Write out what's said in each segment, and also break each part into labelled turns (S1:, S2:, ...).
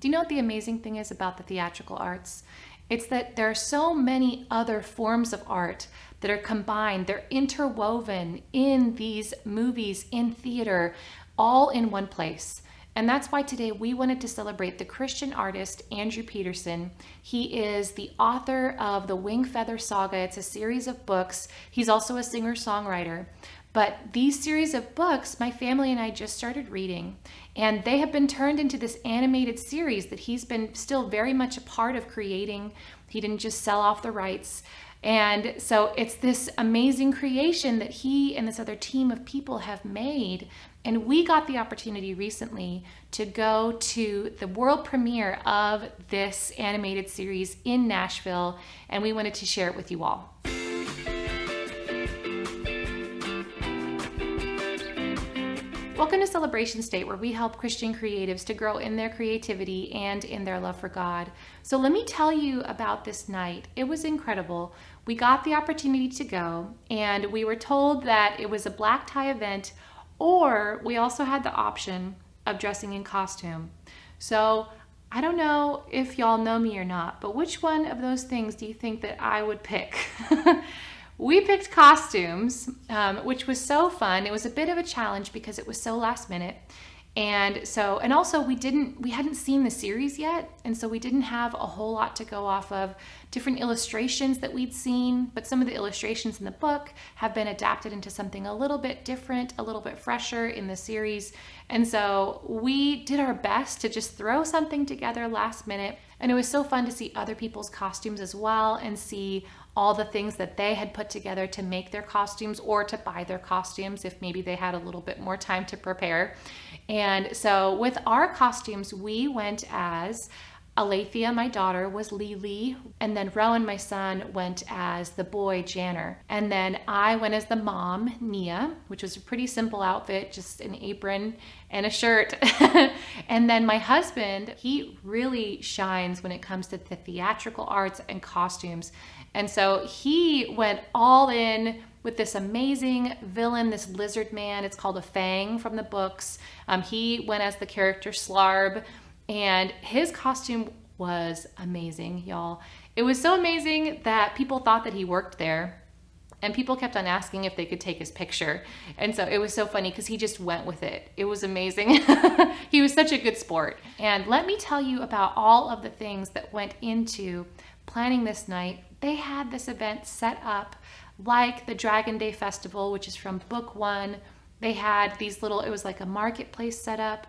S1: Do you know what the amazing thing is about the theatrical arts? It's that there are so many other forms of art that are combined. They're interwoven in these movies, in theater, all in one place. And that's why today we wanted to celebrate the Christian artist, Andrew Peterson. He is the author of the Wingfeather saga. It's a series of books. He's also a singer-songwriter. But these series of books, my family and I just started reading, and they have been turned into this animated series that he's been still very much a part of creating. He didn't just sell off the rights. And so it's this amazing creation that he and this other team of people have made. And we got the opportunity recently to go to the world premiere of this animated series in Nashville, and we wanted to share it with you all. Welcome to Celebration State, where we help Christian creatives to grow in their creativity and in their love for God. So let me tell you about this night. It was incredible. We got the opportunity to go, and we were told that it was a black tie event, or we also had the option of dressing in costume. So I don't know if y'all know me or not, but which one of those things do you think that I would pick? We picked costumes, which was so fun. It was a bit of a challenge because it was so last minute. And also we hadn't seen the series yet. And so we didn't have a whole lot to go off of, different illustrations that we'd seen, but some of the illustrations in the book have been adapted into something a little bit different, a little bit fresher in the series. And so we did our best to just throw something together last minute. And it was so fun to see other people's costumes as well and see all the things that they had put together to make their costumes or to buy their costumes if maybe they had a little bit more time to prepare. And so with our costumes, we went as Alethea, my daughter, was Lily, and then Rowan, my son, went as the boy, Janner. And then I went as the mom, Nia, which was a pretty simple outfit, just an apron and a shirt. And then my husband, he really shines when it comes to the theatrical arts and costumes. And so he went all in with this amazing villain, this lizard man. It's called a Fang from the books. He went as the character Slarb, and his costume was amazing, y'all. It was so amazing that people thought that he worked there, and people kept on asking if they could take his picture. And so it was so funny because he just went with it. It was amazing. He was such a good sport. And let me tell you about all of the things that went into planning this night. They had this event set up like the Dragon Day Festival, which is from book one. They had these little, it was like a marketplace set up.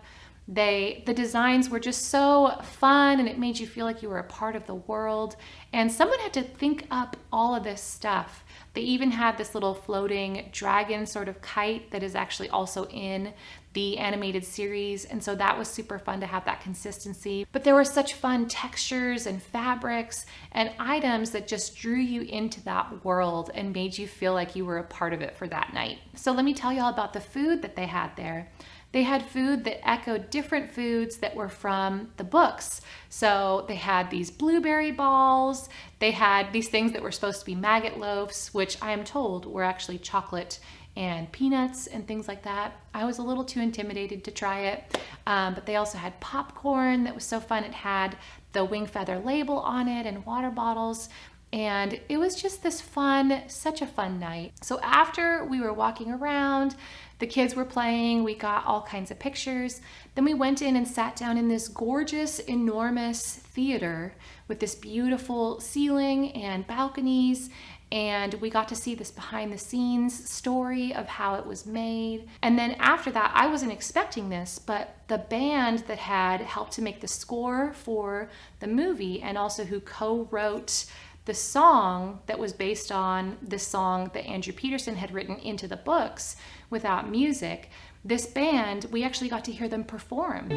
S1: The designs were just so fun, and it made you feel like you were a part of the world. And someone had to think up all of this stuff. They even had this little floating dragon sort of kite that is actually also in the animated series. And so that was super fun to have that consistency. But there were such fun textures and fabrics and items that just drew you into that world and made you feel like you were a part of it for that night. So let me tell you all about the food that they had there. They had food that echoed different foods that were from the books. So they had these blueberry balls. They had these things that were supposed to be maggot loaves, which I am told were actually chocolate and peanuts and things like that. I was a little too intimidated to try it. But they also had popcorn that was so fun. It had the Wingfeather label on it and water bottles. And it was just this fun, such a fun night. So after we were walking around, the kids were playing, we got all kinds of pictures. Then we went in and sat down in this gorgeous, enormous theater with this beautiful ceiling and balconies. And we got to see this behind the scenes story of how it was made. And then after that, I wasn't expecting this, but the band that had helped to make the score for the movie and also who co-wrote the song that was based on the song that Andrew Peterson had written into the books without music, this band, we actually got to hear them perform.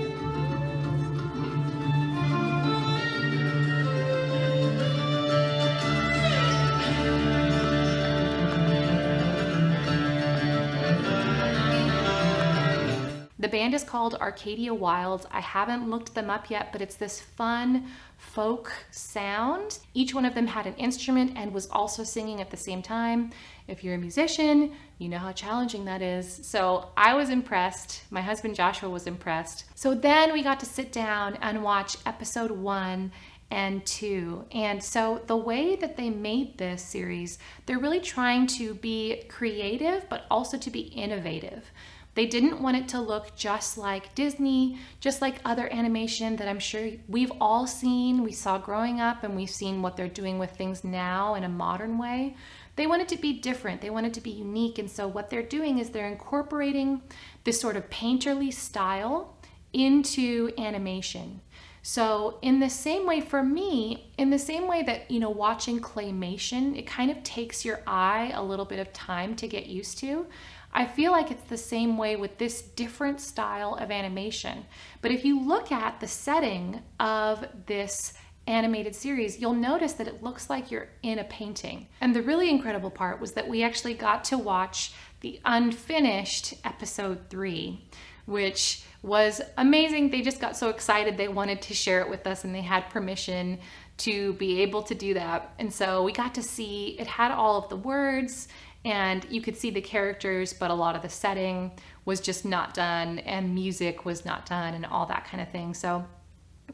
S1: The band band is called Arcadia Wilds. I haven't looked them up yet, but it's this fun folk sound. Each one of them had an instrument and was also singing at the same time. If you're a musician, you know how challenging that is. So I was impressed. My husband Joshua was impressed. So then we got to sit down and watch episode 1 and 2. And so the way that they made this series, they're really trying to be creative, but also to be innovative. They didn't want it to look just like Disney, just like other animation that I'm sure we've all seen, we saw growing up, and we've seen what they're doing with things now in a modern way. They want it to be different. They want it to be unique. And so what they're doing is they're incorporating this sort of painterly style into animation. So in the same way for me, in the same way that, watching claymation, it kind of takes your eye a little bit of time to get used to. I feel like it's the same way with this different style of animation. But if you look at the setting of this animated series, you'll notice that it looks like you're in a painting. And the really incredible part was that we actually got to watch the unfinished episode 3, which was amazing. They just got so excited they wanted to share it with us, and they had permission to be able to do that. And so we got to see, it had all of the words, and you could see the characters, but a lot of the setting was just not done, and music was not done, and all that kind of thing. So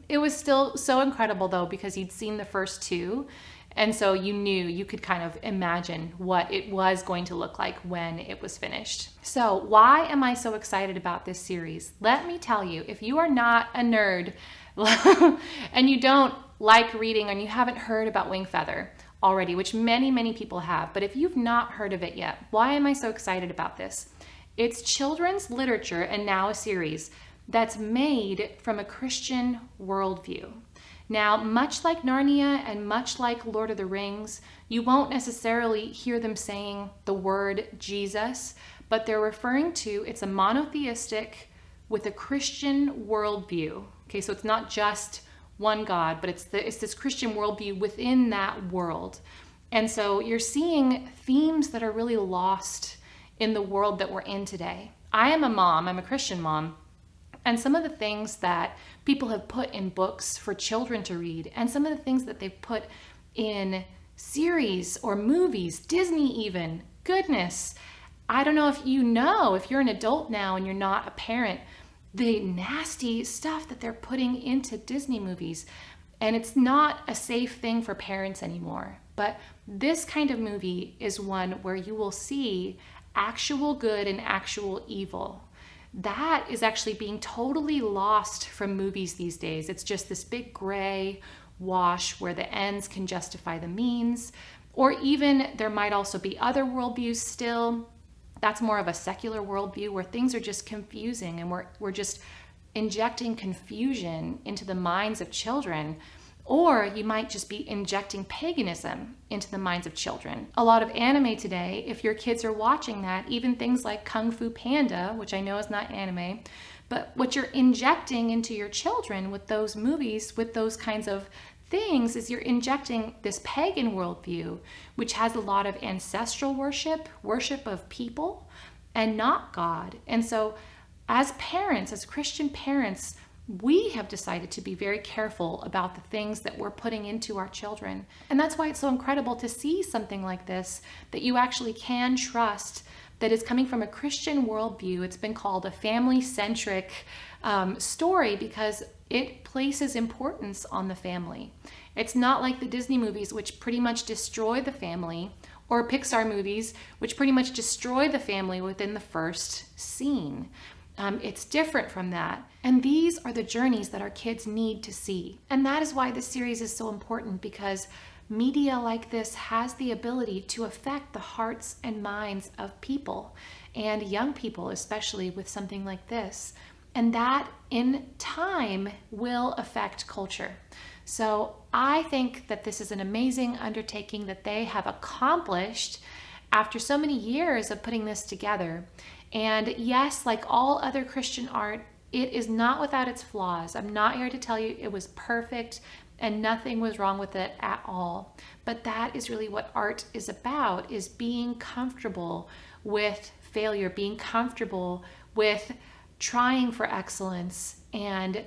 S1: it was still so incredible though, because you'd seen the first 2. And so you could kind of imagine what it was going to look like when it was finished. So why am I so excited about this series? Let me tell you, if you are not a nerd and you don't like reading and you haven't heard about Wingfeather already, which many, many people have, but if you've not heard of it yet, why am I so excited about this? It's children's literature, and now a series that's made from a Christian worldview. Now, much like Narnia and much like Lord of the Rings, you won't necessarily hear them saying the word Jesus, but they're referring to, it's a monotheistic with a Christian worldview. Okay, so it's not just one God, but it's this Christian worldview within that world. And so you're seeing themes that are really lost in the world that we're in today. I am a mom, I'm a Christian mom, and some of the things that people have put in books for children to read, and some of the things that they've put in series or movies, Disney even, goodness, I don't know if if you're an adult now and you're not a parent, the nasty stuff that they're putting into Disney movies. And it's not a safe thing for parents anymore. But this kind of movie is one where you will see actual good and actual evil. That is actually being totally lost from movies these days. It's just this big gray wash where the ends can justify the means. Or even there might also be other worldviews still. That's more of a secular worldview where things are just confusing, and we're just injecting confusion into the minds of children. Or you might just be injecting paganism into the minds of children. A lot of anime today, if your kids are watching that, even things like Kung Fu Panda, which I know is not anime, but what you're injecting into your children with those movies, with those kinds of things, is you're injecting this pagan worldview, which has a lot of ancestral worship of people, and not God. And so as parents, as Christian parents, we have decided to be very careful about the things that we're putting into our children. And that's why it's so incredible to see something like this, that you actually can trust, that is coming from a Christian worldview. It's been called a family-centric story because it places importance on the family. It's not like the Disney movies, which pretty much destroy the family, or Pixar movies, which pretty much destroy the family within the first scene. It's different from that. And these are the journeys that our kids need to see. And that is why this series is so important, because media like this has the ability to affect the hearts and minds of people, and young people, especially with something like this. And that in time will affect culture. So I think that this is an amazing undertaking that they have accomplished after so many years of putting this together. And yes, like all other Christian art, it is not without its flaws. I'm not here to tell you it was perfect and nothing was wrong with it at all. But that is really what art is about, is being comfortable with failure, being comfortable with trying for excellence and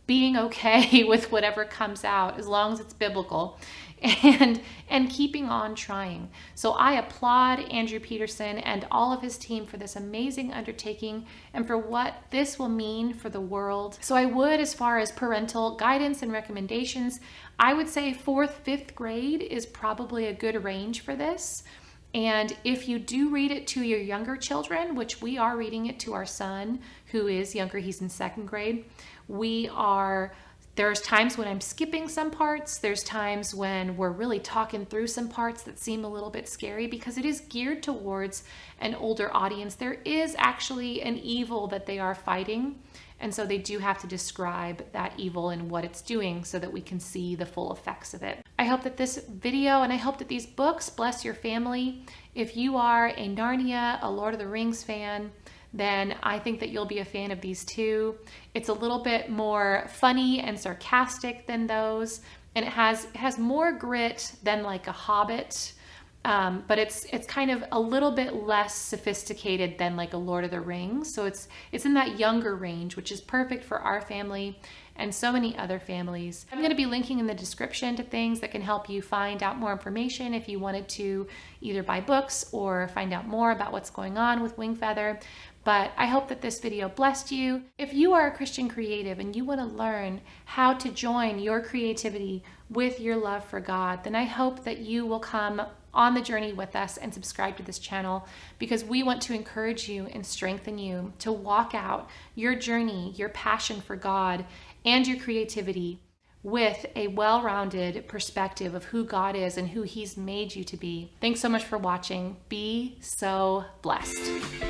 S1: being okay with whatever comes out as long as it's biblical, and keeping on trying. So I applaud Andrew Peterson and all of his team for this amazing undertaking and for what this will mean for the world. So I would, as far as parental guidance and recommendations, I would say 4th, 5th grade is probably a good range for this. And if you do read it to your younger children, which we are reading it to our son, who is younger, he's in 2nd grade, there's times when I'm skipping some parts. There's times when we're really talking through some parts that seem a little bit scary because it is geared towards an older audience. There is actually an evil that they are fighting. And so they do have to describe that evil and what it's doing so that we can see the full effects of it. I hope that this video and I hope that these books bless your family. If you are a Narnia, a Lord of the Rings fan, then I think that you'll be a fan of these too. It's a little bit more funny and sarcastic than those, and it has more grit than like a Hobbit, but it's kind of a little bit less sophisticated than like a Lord of the Rings. So it's in that younger range, which is perfect for our family and so many other families. I'm going to be linking in the description to things that can help you find out more information if you wanted to either buy books or find out more about what's going on with Wingfeather. But I hope that this video blessed you. If you are a Christian creative and you want to learn how to join your creativity with your love for God, then I hope that you will come on the journey with us and subscribe to this channel, because we want to encourage you and strengthen you to walk out your journey, your passion for God, and your creativity with a well-rounded perspective of who God is and who He's made you to be. Thanks so much for watching. Be so blessed.